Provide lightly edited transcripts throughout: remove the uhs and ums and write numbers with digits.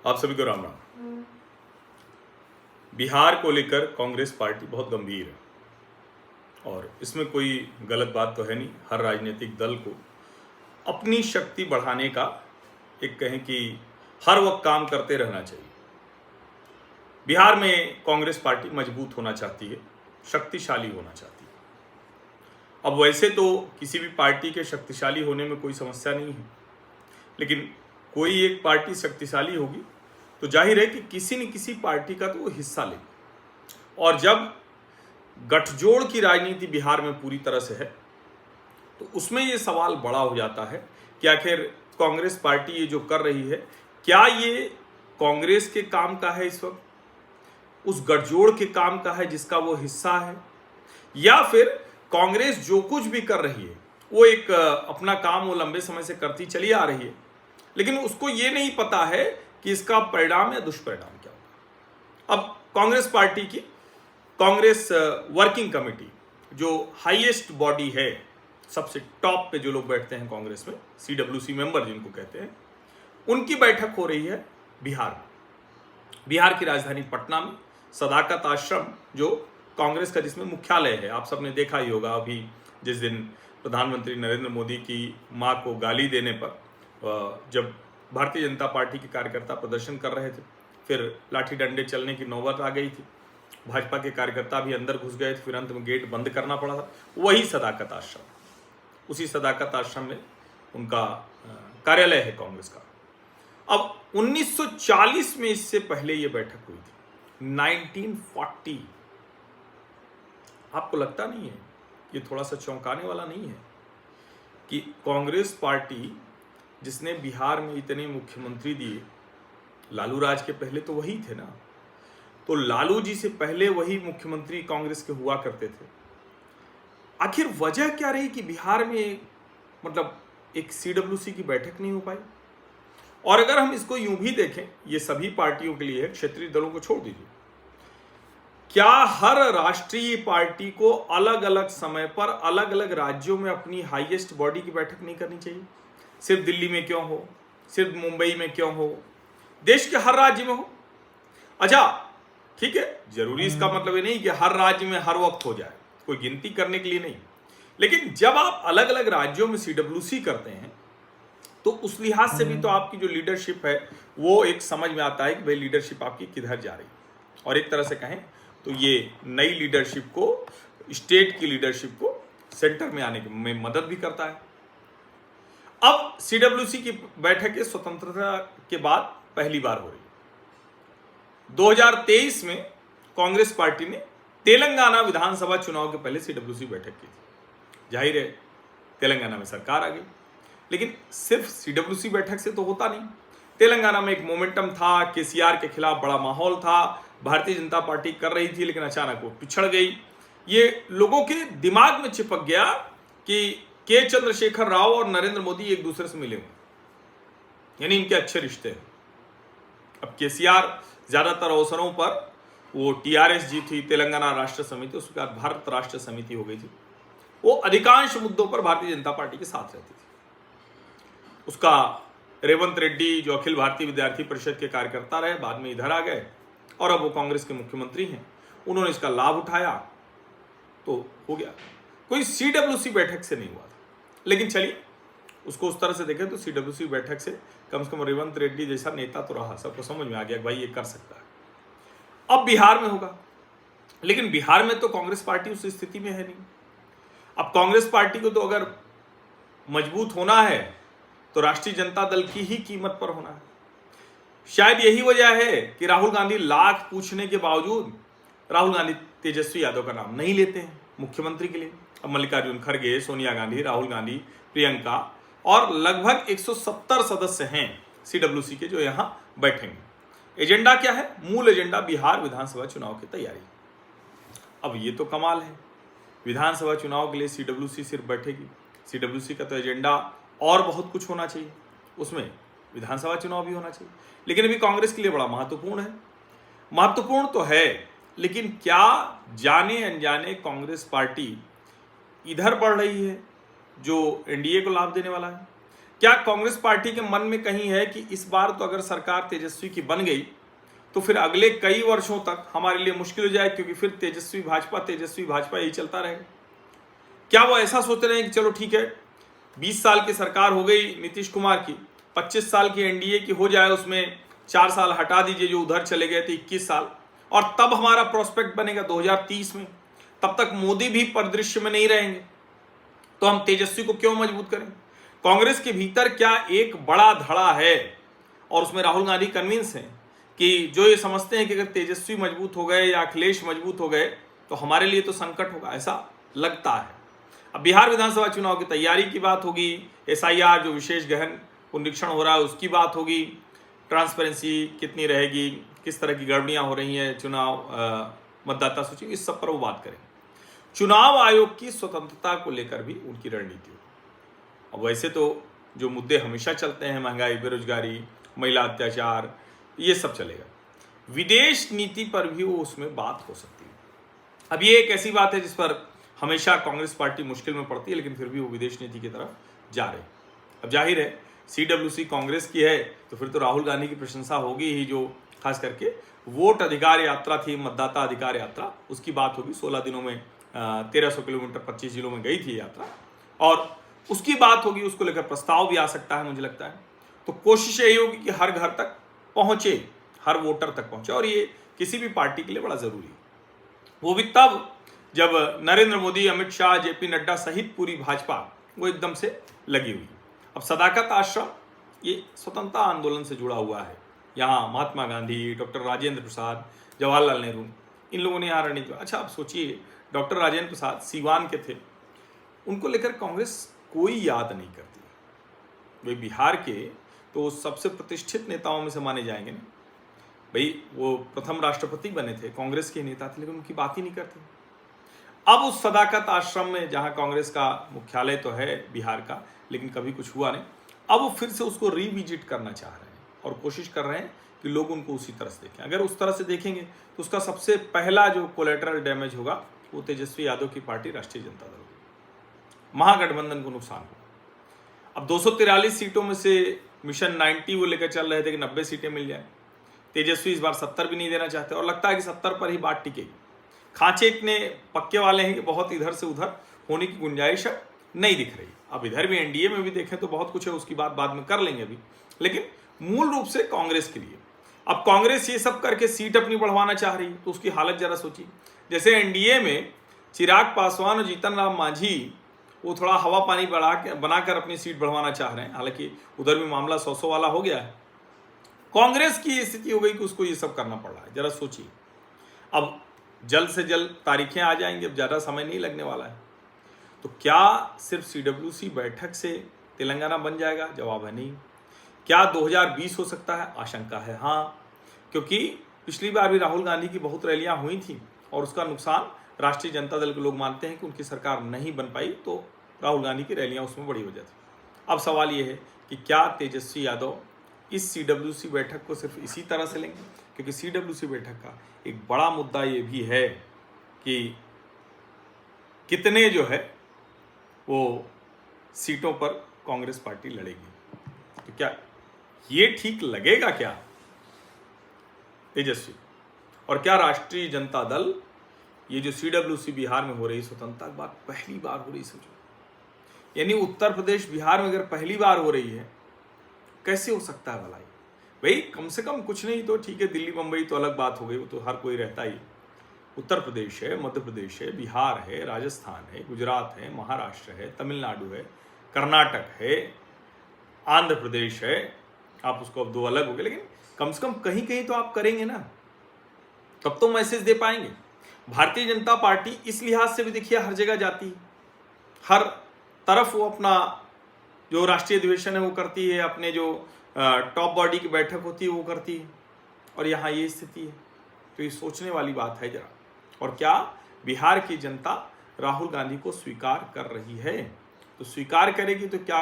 आप सभी को राम राम। बिहार को लेकर कांग्रेस पार्टी बहुत गंभीर है और इसमें कोई गलत बात तो है नहीं। हर राजनीतिक दल को अपनी शक्ति बढ़ाने का एक कहें कि हर वक्त काम करते रहना चाहिए। बिहार में कांग्रेस पार्टी मजबूत होना चाहती है, शक्तिशाली होना चाहती है। अब वैसे तो किसी भी पार्टी के शक्तिशाली होने में कोई समस्या नहीं है, लेकिन कोई एक पार्टी शक्तिशाली होगी तो जाहिर है कि किसी न किसी पार्टी का तो वो हिस्सा लेगी। और जब गठजोड़ की राजनीति बिहार में पूरी तरह से है तो उसमें ये सवाल बड़ा हो जाता है कि आखिर कांग्रेस पार्टी ये जो कर रही है, क्या ये कांग्रेस के काम का है, इस वक्त उस गठजोड़ के काम का है जिसका वो हिस्सा है, या फिर कांग्रेस जो कुछ भी कर रही है वो एक अपना काम वो लंबे समय से करती चली आ रही है, लेकिन उसको ये नहीं पता है कि इसका परिणाम या दुष्परिणाम क्या होगा। अब कांग्रेस पार्टी की कांग्रेस वर्किंग कमेटी जो हाईएस्ट बॉडी है, सबसे टॉप पे जो लोग बैठते हैं कांग्रेस में, CWC मेंबर जिनको कहते हैं, उनकी बैठक हो रही है बिहार में। बिहार की राजधानी पटना में सदाकत आश्रम जो कांग्रेस का जिसमें मुख्यालय है, आप सबने देखा ही होगा। अभी जिस दिन प्रधानमंत्री नरेंद्र मोदी की मां को गाली देने पर जब भारतीय जनता पार्टी के कार्यकर्ता प्रदर्शन कर रहे थे, फिर लाठी डंडे चलने की नौबत आ गई थी, भाजपा के कार्यकर्ता भी अंदर घुस गए थे, फिर अंत में गेट बंद करना पड़ा था। वही सदाकत आश्रम, उसी सदाकत आश्रम में उनका कार्यालय है कांग्रेस का। अब 1940 में इससे पहले ये बैठक हुई थी, 1940। आपको लगता नहीं है, ये थोड़ा सा चौंकाने वाला नहीं है कि कांग्रेस पार्टी जिसने बिहार में इतने मुख्यमंत्री दिए, लालू राज के पहले तो वही थे ना, तो लालू जी से पहले वही मुख्यमंत्री कांग्रेस के हुआ करते थे। आखिर वजह क्या रही कि बिहार में मतलब एक CWC की बैठक नहीं हो पाई? और अगर हम इसको यूं भी देखें, ये सभी पार्टियों के लिए है, क्षेत्रीय दलों को छोड़ दीजिए, क्या हर राष्ट्रीय पार्टी को अलग अलग समय पर अलग अलग राज्यों में अपनी हाईएस्ट बॉडी की बैठक नहीं करनी चाहिए? सिर्फ दिल्ली में क्यों हो, सिर्फ मुंबई में क्यों हो, देश के हर राज्य में हो? अच्छा ठीक है, जरूरी इसका मतलब ये नहीं कि हर राज्य में हर वक्त हो जाए, कोई गिनती करने के लिए नहीं, लेकिन जब आप अलग अलग राज्यों में CWC करते हैं तो उस लिहाज से भी तो आपकी जो लीडरशिप है वो एक समझ में आता है कि भाई लीडरशिप आपकी किधर जा रही है। और एक तरह से कहें तो ये नई लीडरशिप को, स्टेट की लीडरशिप को सेंटर में आने में मदद भी करता है। अब CWC की बैठकें स्वतंत्रता के बाद पहली बार हो रही है। 2023 में कांग्रेस पार्टी ने तेलंगाना विधानसभा चुनाव के पहले CWC बैठक की थी। जाहिर है तेलंगाना में सरकार आ गई, लेकिन सिर्फ CWC बैठक से तो होता नहीं। तेलंगाना में एक मोमेंटम था, केसीआर के खिलाफ बड़ा माहौल था, भारतीय जनता पार्टी कर रही थी, लेकिन अचानक वो पिछड़ गई। ये लोगों के दिमाग में चिपक गया कि के चंद्रशेखर राव और नरेंद्र मोदी एक दूसरे से मिले हुए, यानी इनके अच्छे रिश्ते हैं। अब केसीआर ज्यादातर अवसरों पर वो TRS जी थी, तेलंगाना राष्ट्र समिति, उसके बाद भारत राष्ट्र समिति हो गई थी, वो अधिकांश मुद्दों पर भारतीय जनता पार्टी के साथ रहती थी। उसका रेवंत रेड्डी जो अखिल भारतीय विद्यार्थी परिषद के कार्यकर्ता रहे, बाद में इधर आ गए और अब वो कांग्रेस के मुख्यमंत्री हैं। उन्होंने इसका लाभ उठाया तो हो गया। कोई CWC बैठक से नहीं हुआ था, लेकिन चलिए उसको उस तरह से देखें तो CWC बैठक से कम रेवंत रेड्डी जैसा नेता तो रहा, सबको समझ में आ गया भाई ये कर सकता है। अब बिहार में होगा, लेकिन बिहार में तो कांग्रेस पार्टी उस स्थिति में है नहीं। अब कांग्रेस पार्टी को तो अगर मजबूत होना है तो राष्ट्रीय जनता दल की ही कीमत पर होना है। शायद यही वजह है कि राहुल गांधी लाख पूछने के बावजूद राहुल गांधी तेजस्वी यादव का नाम नहीं लेते हैं मुख्यमंत्री के लिए। अब मल्लिकार्जुन खड़गे, सोनिया गांधी, राहुल गांधी, प्रियंका और लगभग 170 सदस्य हैं CWC के जो यहां बैठेंगे। एजेंडा क्या है? मूल एजेंडा बिहार विधानसभा चुनाव की तैयारी। अब ये तो कमाल है, विधानसभा चुनाव के लिए CWC सिर्फ बैठेगी। CWC का तो एजेंडा और बहुत कुछ होना चाहिए, उसमें विधानसभा चुनाव भी होना चाहिए, लेकिन अभी कांग्रेस के लिए बड़ा महत्वपूर्ण है। महत्वपूर्ण तो है, लेकिन क्या जाने अनजाने कांग्रेस पार्टी इधर बढ़ रही है जो NDA को लाभ देने वाला है? क्या कांग्रेस पार्टी के मन में कहीं है कि इस बार तो अगर सरकार तेजस्वी की बन गई तो फिर अगले कई वर्षों तक हमारे लिए मुश्किल हो जाए, क्योंकि फिर तेजस्वी भाजपा यही चलता रहेगा? क्या वो ऐसा सोच रहे हैं कि चलो ठीक है, 20 साल की सरकार हो गई नीतीश कुमार की, 25 साल की एनडीए की हो जाए, उसमें 4 साल हटा दीजिए जो उधर चले गए थे, 21 साल, और तब हमारा प्रोस्पेक्ट बनेगा 2030 में, तब तक मोदी भी परिदृश्य में नहीं रहेंगे, तो हम तेजस्वी को क्यों मजबूत करें? कांग्रेस के भीतर क्या एक बड़ा धड़ा है, और उसमें राहुल गांधी कन्विंस हैं कि जो ये समझते हैं कि अगर तेजस्वी मजबूत हो गए या अखिलेश मजबूत हो गए तो हमारे लिए तो संकट होगा, ऐसा लगता है। अब बिहार विधानसभा चुनाव की तैयारी की बात होगी, एसआईआर जो विशेष गहन पुनरीक्षण हो रहा है उसकी बात होगी, ट्रांसपेरेंसी कितनी रहेगी, किस तरह की गड़बड़ियां हो रही हैं चुनाव मतदाता सूची, इस सब पर वो बात करें। चुनाव आयोग की स्वतंत्रता को लेकर भी उनकी रणनीति होगी। अब वैसे तो जो मुद्दे हमेशा चलते हैं, महंगाई, बेरोजगारी, महिला अत्याचार, ये सब चलेगा। विदेश नीति पर भी वो उसमें बात हो सकती है। अब ये एक ऐसी बात है जिस पर हमेशा कांग्रेस पार्टी मुश्किल में पड़ती है, लेकिन फिर भी वो विदेश नीति की तरफ जा रहे हैं। अब जाहिर है सीडब्ल्यूसी कांग्रेस की है तो फिर तो राहुल गांधी की प्रशंसा होगी ही, जो खास करके वोट अधिकार यात्रा थी, मतदाता अधिकार यात्रा, उसकी बात होगी। 16 दिनों में 1300 किलोमीटर 25 जिलों में गई थी यात्रा, और उसकी बात होगी, उसको लेकर प्रस्ताव भी आ सकता है मुझे लगता है। तो कोशिश यही होगी कि हर घर तक पहुंचे, हर वोटर तक पहुंचे, और ये किसी भी पार्टी के लिए बड़ा जरूरी है। वो भी तब जब नरेंद्र मोदी, अमित शाह, जेपी नड्डा सहित पूरी भाजपा वो एकदम से लगी हुई। अब सदाकत आश्रम ये स्वतंत्रता आंदोलन से जुड़ा हुआ है। यहाँ महात्मा गांधी, डॉक्टर राजेंद्र प्रसाद, जवाहरलाल नेहरू, इन लोगों ने यहाँ रणनीति। अच्छा आप सोचिए, डॉक्टर राजेंद्र प्रसाद सीवान के थे, उनको लेकर कांग्रेस कोई याद नहीं करती। वे बिहार के तो सबसे प्रतिष्ठित नेताओं में से माने जाएंगे ना भाई, वो प्रथम राष्ट्रपति बने थे, कांग्रेस के नेता थे, लेकिन उनकी बात ही नहीं करते। अब उस सदाकत आश्रम में, जहां कांग्रेस का मुख्यालय तो है बिहार का, लेकिन कभी कुछ हुआ नहीं, अब वो फिर से उसको रिविजिट करना चाह रहे हैं और कोशिश कर रहे हैं कि लोग उनको उसी तरह से देखें। अगर उस तरह से देखेंगे तो उसका सबसे पहला जो कोलेटरल डैमेज होगा वो तेजस्वी यादव की पार्टी राष्ट्रीय जनता दल होगी, महागठबंधन को नुकसान होगा। अब 243 सीटों में से मिशन 90 वो लेकर चल रहे थे कि 90 सीटें मिल जाए। तेजस्वी इस बार 70 भी नहीं देना चाहते, और लगता है कि 70 पर ही बात टिकेगी। खांचे इतने पक्के वाले हैं कि बहुत इधर से उधर होने की गुंजाइश नहीं दिख रही। अब इधर भी एनडीए में भी देखें तो बहुत कुछ है, उसकी बात बाद में कर लेंगे अभी, लेकिन मूल रूप से कांग्रेस के लिए अब कांग्रेस ये सब करके सीट अपनी बढ़वाना चाह रही है, तो उसकी हालत जरा सोचिए। जैसे एनडीए में चिराग पासवान और जीतन राम मांझी वो थोड़ा हवा पानी बनाकर अपनी सीट बढ़वाना चाह रहे हैं, हालांकि उधर भी मामला 100 वाला हो गया है। कांग्रेस की स्थिति हो गई कि उसको ये सब करना पड़ रहा है। जरा सोचिए, अब जल्द से जल्द तारीखें आ जाएंगी, अब ज़्यादा समय नहीं लगने वाला है। तो क्या सिर्फ सीडब्ल्यूसी बैठक से तेलंगाना बन जाएगा? जवाब है नहीं। क्या 2020 हो सकता है? आशंका है हाँ, क्योंकि पिछली बार भी राहुल गांधी की बहुत रैलियां हुई थी और उसका नुकसान राष्ट्रीय जनता दल के लोग मानते हैं कि उनकी सरकार नहीं बन पाई, तो राहुल गांधी की रैलियां उसमें बड़ी वजह थी। अब सवाल ये है कि क्या तेजस्वी यादव इस सीडब्ल्यूसी बैठक को सिर्फ इसी तरह से लेंगे? क्योंकि सीडब्ल्यूसी बैठक का एक बड़ा मुद्दा ये भी है कि कितने जो है वो सीटों पर कांग्रेस पार्टी लड़ेगी। तो क्या ये ठीक लगेगा क्या तेजस्वी? और क्या राष्ट्रीय जनता दल, ये जो सीडब्ल्यूसी बिहार में हो रही स्वतंत्रता की बात पहली बार हो रही, सोचो, यानी उत्तर प्रदेश बिहार में अगर पहली बार हो रही है, कैसे हो सकता है भलाई? भाई कम से कम कुछ नहीं तो ठीक है, दिल्ली मुंबई तो अलग बात हो गई, वो तो हर कोई रहता ही। उत्तर प्रदेश है, मध्य प्रदेश है, बिहार है, राजस्थान है, गुजरात है, महाराष्ट्र है, तमिलनाडु है, कर्नाटक है, आंध्र प्रदेश है। आप उसको अब दो अलग हो गए, लेकिन कम से कम कहीं कहीं तो आप करेंगे ना, तब तो मैसेज दे पाएंगे। भारतीय जनता पार्टी इस लिहाज से भी देखिए हर जगह जाती है, हर तरफ वो अपना जो राष्ट्रीय अधिवेशन है वो करती है, अपने जो टॉप बॉडी की बैठक होती है वो करती है, और यहाँ ये स्थिति है। तो ये सोचने वाली बात है जरा। और क्या बिहार की जनता राहुल गांधी को स्वीकार कर रही है? तो स्वीकार करेगी तो क्या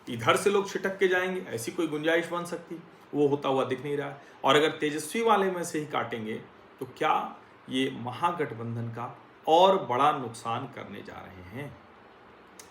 इधर से लोग छिटक के जाएंगे? ऐसी कोई गुंजाइश बन सकती? वो होता हुआ दिख नहीं रहा है। और अगर तेजस्वी वाले में से ही काटेंगे तो क्या ये महागठबंधन का और बड़ा नुकसान करने जा रहे हैं?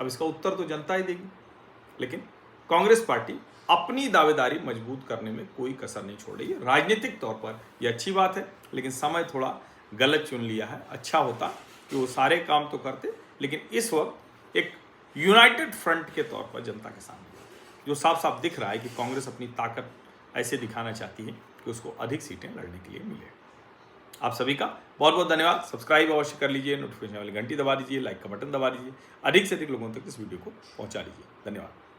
अब इसका उत्तर तो जनता ही देगी, लेकिन कांग्रेस पार्टी अपनी दावेदारी मजबूत करने में कोई कसर नहीं छोड़ रही है। राजनीतिक तौर पर यह अच्छी बात है, लेकिन समय थोड़ा गलत चुन लिया है। अच्छा होता कि वो सारे काम तो करते, लेकिन इस वक्त एक यूनाइटेड फ्रंट के तौर पर जनता के सामने जो साफ साफ दिख रहा है कि कांग्रेस अपनी ताकत ऐसे दिखाना चाहती है कि उसको अधिक सीटें लड़ने के लिए मिले। आप सभी का बहुत बहुत धन्यवाद। सब्सक्राइब अवश्य कर लीजिए, नोटिफिकेशन वाली घंटी दबा दीजिए, लाइक का बटन दबा दीजिए, अधिक से अधिक लोगों तक इस वीडियो को पहुंचा दीजिए। धन्यवाद।